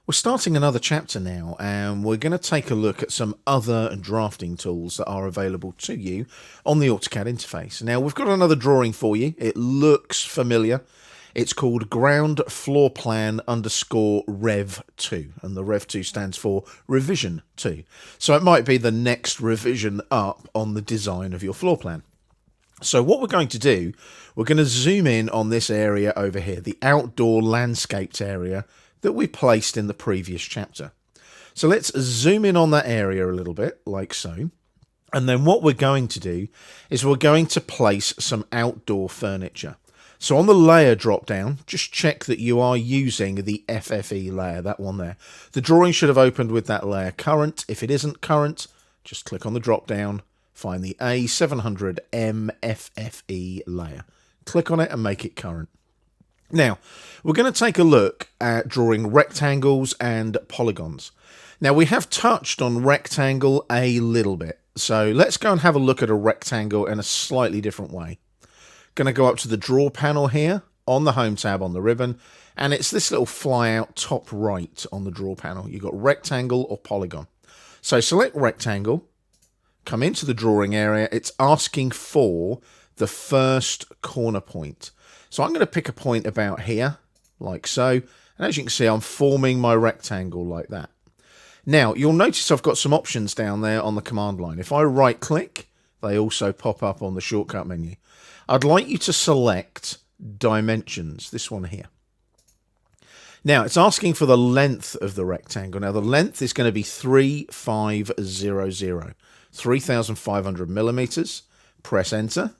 We're starting another chapter now, and we're going to take a look at some other drafting tools that are available to you on the AutoCAD interface. Now, we've got another drawing for you. It looks familiar. It's called ground floor plan underscore rev 2, and the rev 2 stands for revision 2. So it might be the next revision up on the design of your floor plan. So what we're going to do, we're going to zoom in on this area over here, the outdoor landscaped area that we placed in the previous chapter. So let's zoom in on that area a little bit, like so. And then what we're going to do is we're going to place some outdoor furniture. So on the layer drop down, just check that you are using the FFE layer, that one there. The drawing should have opened with that layer current. If it isn't current, just click on the drop down, find the A700M FFE layer. Click on it and make it current. Now, we're going to take a look at drawing rectangles and polygons. Now, we have touched on rectangle a little bit, so let's go and have a look at a rectangle in a slightly different way. Going to go up to the Draw panel here on the Home tab on the ribbon, and it's this little flyout top right on the Draw panel. You've got rectangle or polygon. So select rectangle, come into the drawing area. It's asking for the first corner point. So I'm going to pick a point about here, like so. And as you can see, I'm forming my rectangle like that. Now, you'll notice I've got some options down there on the command line. If I right-click, they also pop up on the shortcut menu. I'd like you to select dimensions, this one here. Now, it's asking for the length of the rectangle. Now, the length is going to be 3500, 3,500 millimeters. Press enter.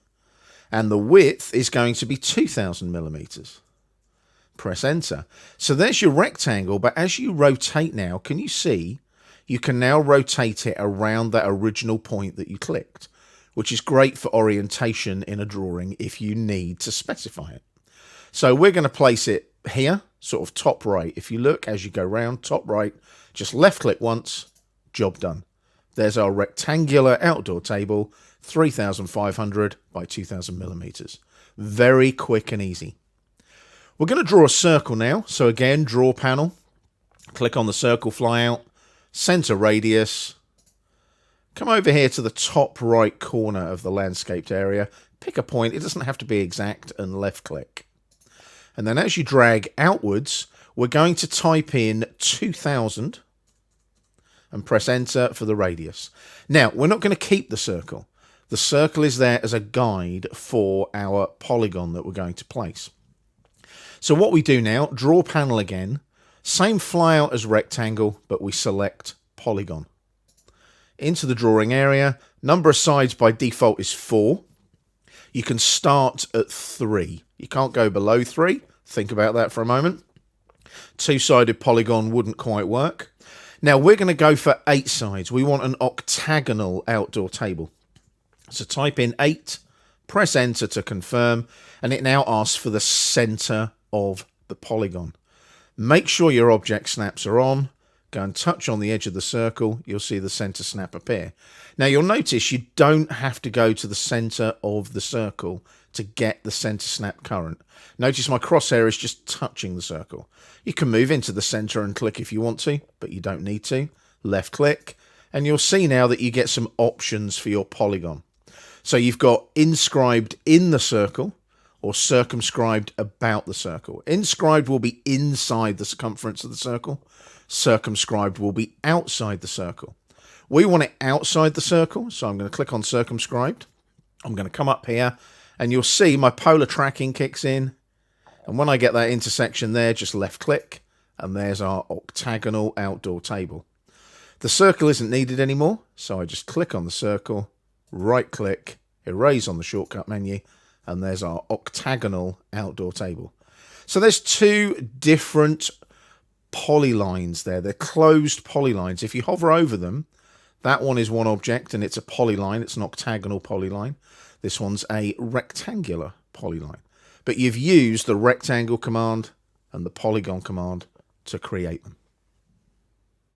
And the width is going to be 2,000 millimeters. Press enter. So there's your rectangle, but as you rotate now, can you see you can now rotate it around that original point that you clicked, which is great for orientation in a drawing if you need to specify it. So we're going to place it here, sort of top right. If you look as you go round, top right, just left click once, job done. There's our rectangular outdoor table, 3,500 by 2,000 millimeters. Very quick and easy. We're going to draw a circle now. So again, Draw panel. Click on the circle flyout. Center radius. Come over here to the top right corner of the landscaped area. Pick a point. It doesn't have to be exact, and left click. And then as you drag outwards, we're going to type in 2,000 and press enter for the radius. Now, we're not going to keep the circle. The circle is there as a guide for our polygon that we're going to place. So what we do now, Draw panel again, same flyout as rectangle, but we select polygon. Into the drawing area, number of sides by default is 4. You can start at 3. You can't go below 3. Think about that for a moment. Two-sided polygon wouldn't quite work. Now we're going to go for 8 sides. We want an octagonal outdoor table. So type in 8, press enter to confirm, and it now asks for the center of the polygon. Make sure your object snaps are on. Go and touch on the edge of the circle. You'll see the center snap appear. Now you'll notice you don't have to go to the center of the circle to get the center snap current. Notice my crosshair is just touching the circle. You can move into the center and click if you want to, but you don't need to. Left click, and you'll see now that you get some options for your polygon. So you've got inscribed in the circle or circumscribed about the circle. Inscribed will be inside the circumference of the circle. Circumscribed will be outside the circle. We want it outside the circle, so I'm going to click on circumscribed. I'm going to come up here, and you'll see my polar tracking kicks in. And when I get that intersection there, just left click, and there's our octagonal outdoor table. The circle isn't needed anymore, so I just click on the circle, right click, erase on the shortcut menu, and there's our octagonal outdoor table. So there's 2 different polylines there. They're closed polylines. If you hover over them, that one is one object and it's a polyline. It's an octagonal polyline. This one's a rectangular polyline. But you've used the rectangle command and the polygon command to create them.